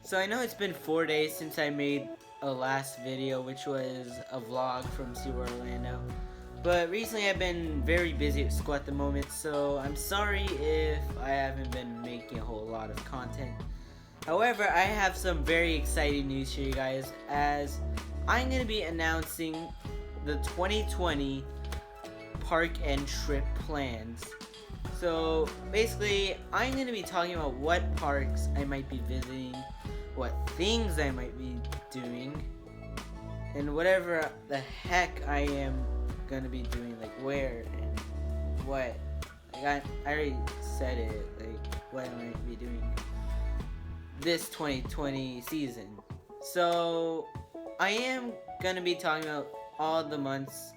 So I know it's been 4 days since I made a last video, which was a vlog from SeaWorld Orlando. But recently I've been very busy at school at the moment, so I'm sorry if I haven't been making a whole lot of content. However, I have some very exciting news for you guys, as I'm going to be announcing the 2020 park and trip plans. So basically, I'm going to be talking about what parks I might be visiting, what things I might be doing, and whatever the heck I am going to be doing, like where and what. Like I already said it, like what I might be doing this 2020 season. So I am going to be talking about all the months,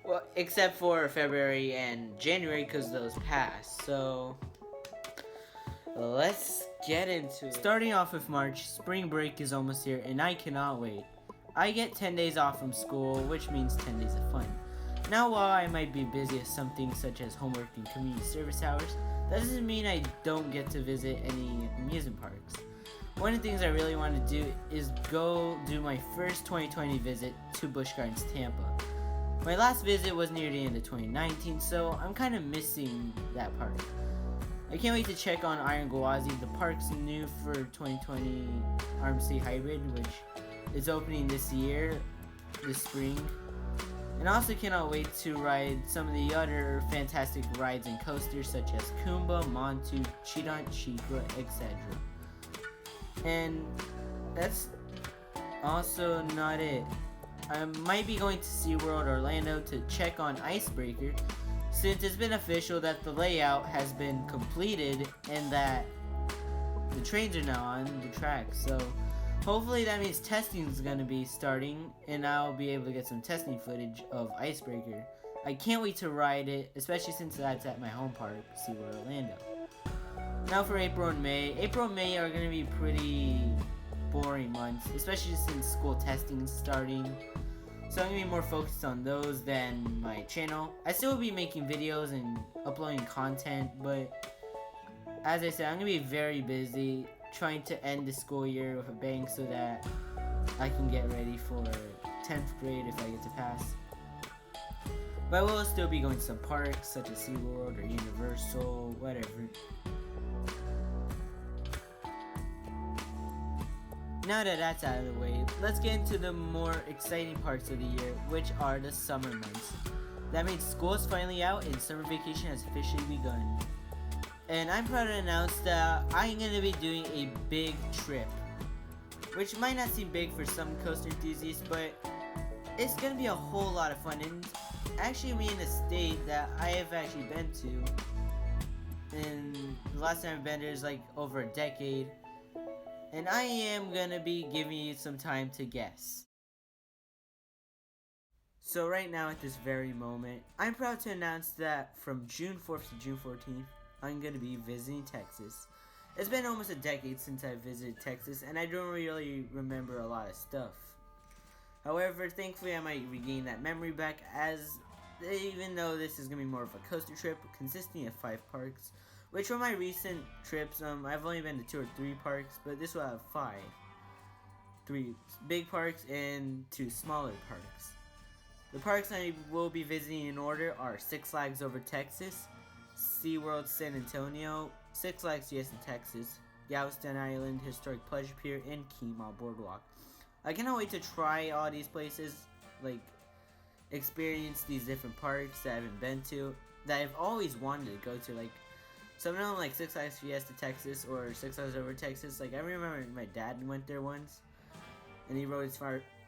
well, except for February and January, because those passed. So let's get into it. Starting off with March, spring break is almost here, and I cannot wait. I get 10 days off from school, which means 10 days of fun. Now, while I might be busy with some things such as homework and community service hours, that doesn't mean I don't get to visit any amusement parks. One of the things I really want to do is go do my first 2020 visit to Busch Gardens, Tampa. My last visit was near the end of 2019, so I'm kind of missing that part. I can't wait to check on Iron Gwazi, the park's new for 2020 RMC Hybrid, which is opening this year, this spring. And I also cannot wait to ride some of the other fantastic rides and coasters such as Kumba, Montu, Chidon, Chikra, etc. And that's also not it. I might be going to SeaWorld Orlando to check on Icebreaker, since it's been official that the layout has been completed and that the trains are now on the track. So hopefully that means testing is going to be starting, and I'll be able to get some testing footage of Icebreaker. I can't wait to ride it, especially since that's at my home park, SeaWorld Orlando. Now for April and May. April and May are going to be pretty boring months, especially since school testing is starting. So I'm going to be more focused on those than my channel. I still will be making videos and uploading content, but as I said, I'm going to be very busy trying to end the school year with a bang so that I can get ready for 10th grade if I get to pass. But I will still be going to some parks such as SeaWorld or Universal, whatever. Now that that's out of the way, let's get into the more exciting parts of the year, which are the summer months. That means school is finally out and summer vacation has officially begun. And I'm proud to announce that I'm going to be doing a big trip, which might not seem big for some coaster enthusiasts, but it's going to be a whole lot of fun. And actually be in a state that I have actually been to, and the last time I've been there is like over a decade. And I am gonna be giving you some time to guess. So right now at this very moment, I'm proud to announce that from June 4th to June 14th, I'm gonna be visiting Texas. It's been almost a decade since I visited Texas, and I don't really remember a lot of stuff. However, thankfully I might regain that memory back, as even though this is gonna be more of a coaster trip consisting of 5 parks, which for my recent trips, I've only been to 2 or 3 parks, but this will have 5. 3 big parks and 2 smaller parks. The parks I will be visiting in order are Six Flags Over Texas, SeaWorld San Antonio, Six Flags Fiesta Texas, Galveston Island Historic Pleasure Pier, and Key Mall Boardwalk. I cannot wait to try all these places, like experience these different parks that I haven't been to, that I've always wanted to go to, like some of them, like Six Flags Fiesta Texas or Six Flags Over Texas. Like I remember my dad went there once, and he rode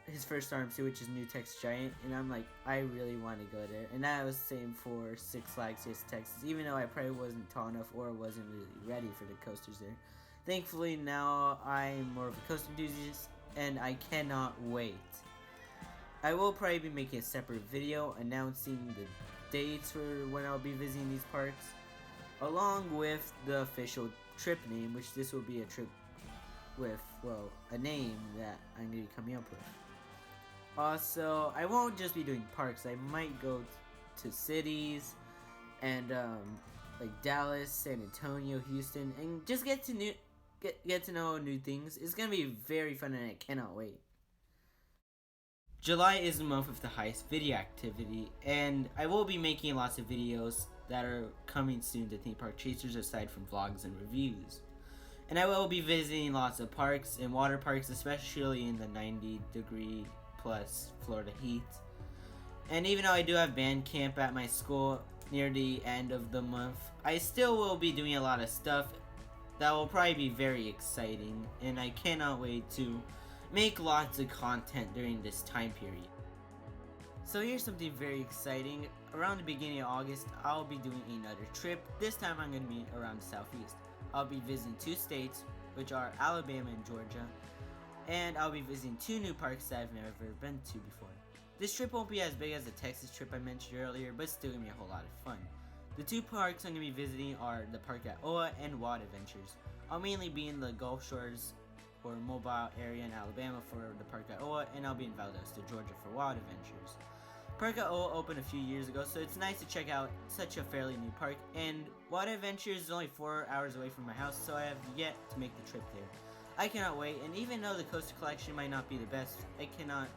his first RMC, which is New Texas Giant, and I'm like, I really want to go there. And that was the same for Six Flags Fiesta Texas, even though I probably wasn't tall enough or wasn't really ready for the coasters there. Thankfully now I'm more of a coaster enthusiast, and I cannot wait. I will probably be making a separate video announcing the dates for when I'll be visiting these parks, along with the official trip name, which this will be a trip with, well, a name that I'm going to be coming up with. Also, I won't just be doing parks. I might go to cities and like Dallas, San Antonio, Houston, and just get to get to know new things. It's gonna be very fun and I cannot wait. July is the month with the highest video activity, and I will be making lots of videos that are coming soon to ThemeParkChasers aside from vlogs and reviews. And I will be visiting lots of parks and water parks, especially in the 90-degree plus Florida heat. And even though I do have band camp at my school near the end of the month, I still will be doing a lot of stuff that will probably be very exciting, and I cannot wait to make lots of content during this time period. So here's something very exciting. Around the beginning of August, I'll be doing another trip. This time I'm going to be around the southeast. I'll be visiting 2 states, which are Alabama and Georgia, and I'll be visiting 2 new parks that I've never been to before. This trip won't be as big as the Texas trip I mentioned earlier, but it's still going to be a whole lot of fun. The 2 parks I'm going to be visiting are the park at Oa and Watt Adventures. I'll mainly be in the Gulf Shores or Mobile area in Alabama for the park at Oa, and I'll be in Valdosta, Georgia for Watt Adventures. Park at Oa opened a few years ago, so it's nice to check out such a fairly new park, and Watt Adventures is only 4 hours away from my house, so I have yet to make the trip there. I cannot wait, and even though the coaster collection might not be the best, I cannot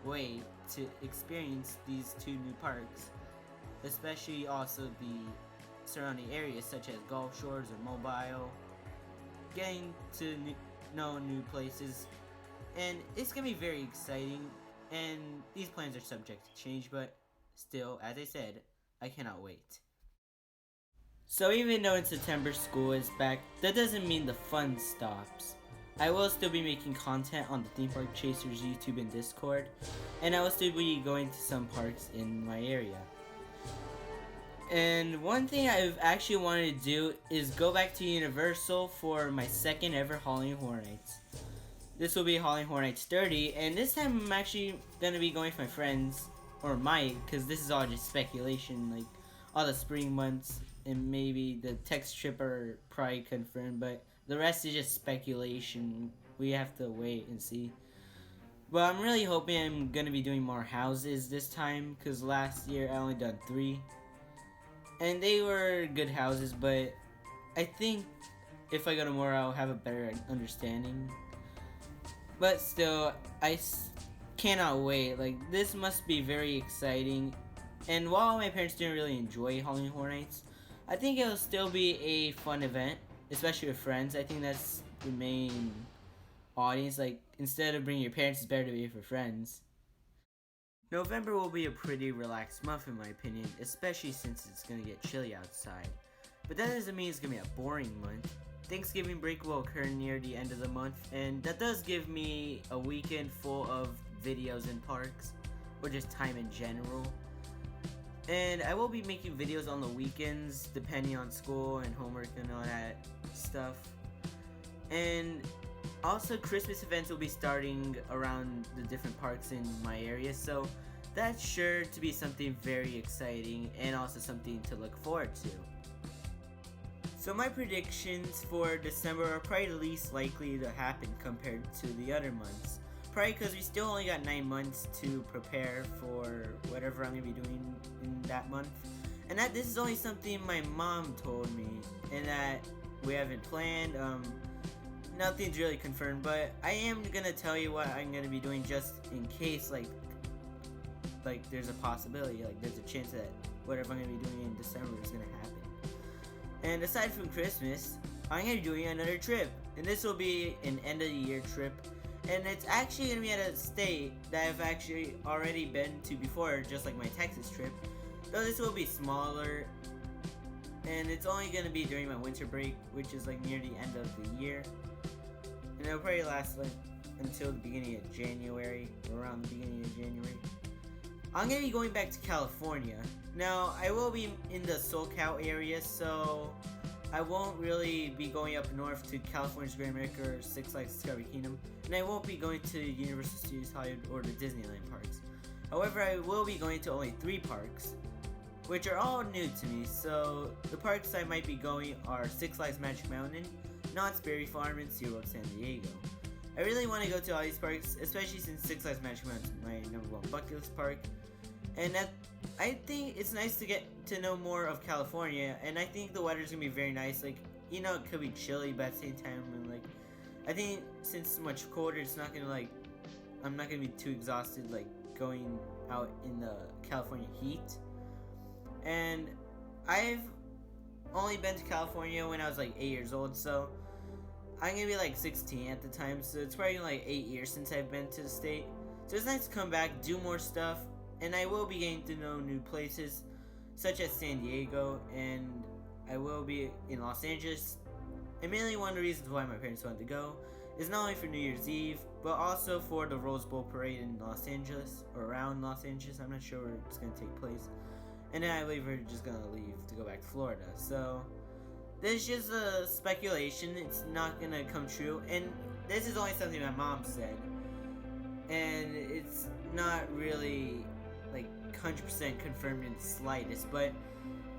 wait to experience these 2 new parks, especially also the surrounding areas such as Gulf Shores or Mobile, getting to know new places, and it's gonna be very exciting. And these plans are subject to change, but still, as I said, I cannot wait. So even though in September school is back, that doesn't mean the fun stops. I will still be making content on the ThemeParkChasers YouTube and Discord, and I will still be going to some parks in my area. And one thing I've actually wanted to do is go back to Universal for my 2nd ever Halloween Horror Nights. This will be Halloween Horror Nights 30, and this time I'm actually going to be going with my friends, or might, because this is all just speculation, like all the spring months, and maybe the Texas trip are probably confirmed, but the rest is just speculation. We have to wait and see. But I'm really hoping I'm going to be doing more houses this time, because last year I only done 3. And they were good houses, but I think if I go to more, I'll have a better understanding. But still, I cannot wait. Like, this must be very exciting. And while my parents didn't really enjoy Halloween Horror Nights, I think it'll still be a fun event, especially with friends. I think that's the main audience. Like, instead of bringing your parents, it's better to be with your friends. November will be a pretty relaxed month in my opinion, especially since it's gonna get chilly outside. But that doesn't mean it's gonna be a boring month. Thanksgiving break will occur near the end of the month, and that does give me a weekend full of videos in parks, or just time in general. And I will be making videos on the weekends, depending on school and homework and all that stuff. And also Christmas events will be starting around the different parks in my area, so that's sure to be something very exciting and also something to look forward to. So my predictions for December are probably the least likely to happen compared to the other months. Probably because we still only got 9 months to prepare for whatever I'm going to be doing in that month. And that this is only something my mom told me, and that we haven't planned. Nothing's really confirmed, but I am going to tell you what I'm going to be doing just in case, like there's a possibility, like there's a chance that whatever I'm going to be doing in December is going to happen. And aside from Christmas, I'm going to be doing another trip, and this will be an end of the year trip, and it's actually going to be at a state that I've actually already been to before, just like my Texas trip, though this will be smaller, and it's only going to be during my winter break, which is like near the end of the year, and it'll probably last like until the beginning of January, or around the beginning of January. I'm going to be going back to California. Now, I will be in the SoCal area, so I won't really be going up north to California's Great America or Six Flags Discovery Kingdom, and I won't be going to Universal Studios Hollywood or the Disneyland parks. However, I will be going to only 3 parks, which are all new to me. So the parks I might be going are Six Flags Magic Mountain, Knott's Berry Farm, and SeaWorld San Diego. I really want to go to all these parks, especially since Six Flags Magic Mountain is my #1 bucket list park. And I think it's nice to get to know more of California, and I think the weather is going to be very nice. Like, you know, it could be chilly, but at the same time, I'm like, I think since it's much colder, it's not gonna like, I'm not gonna be too exhausted like going out in the California heat. And I've only been to California when I was like 8 years old, so I'm gonna be like 16 at the time, so it's probably like 8 years since I've been to the state. So it's nice to come back, do more stuff, and I will be getting to know new places, such as San Diego, and I will be in Los Angeles. And mainly one of the reasons why my parents wanted to go is not only for New Year's Eve, but also for the Rose Bowl parade in Los Angeles, or around Los Angeles. I'm not sure where it's gonna take place. And then I believe we're just gonna leave to go back to Florida. So this is just a speculation. It's not gonna come true, and this is only something my mom said, and it's not really like 100% confirmed in the slightest. But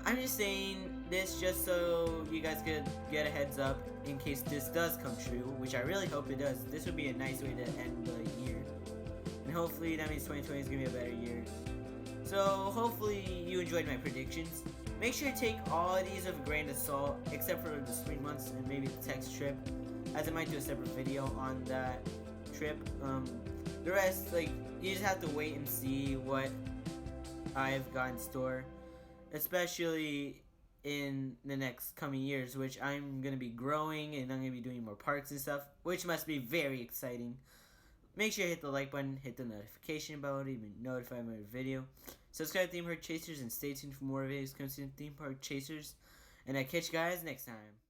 I'm just saying this just so you guys could get a heads up in case this does come true, which I really hope it does. This would be a nice way to end the year, and hopefully that means 2020 is gonna be a better year. So hopefully you enjoyed my predictions. Make sure to take all of these with a grain of salt, except for the spring months and maybe the text trip, as I might do a separate video on that trip. The rest, like, you just have to wait and see what I've got in store, especially in the next coming years, which I'm going to be growing and I'm going to be doing more parks and stuff, which must be very exciting. Make sure to hit the like button, hit the notification bell to be notified of my video. Subscribe to ThemeParkChasers and stay tuned for more videos coming soon. ThemeParkChasers, and I catch you guys next time.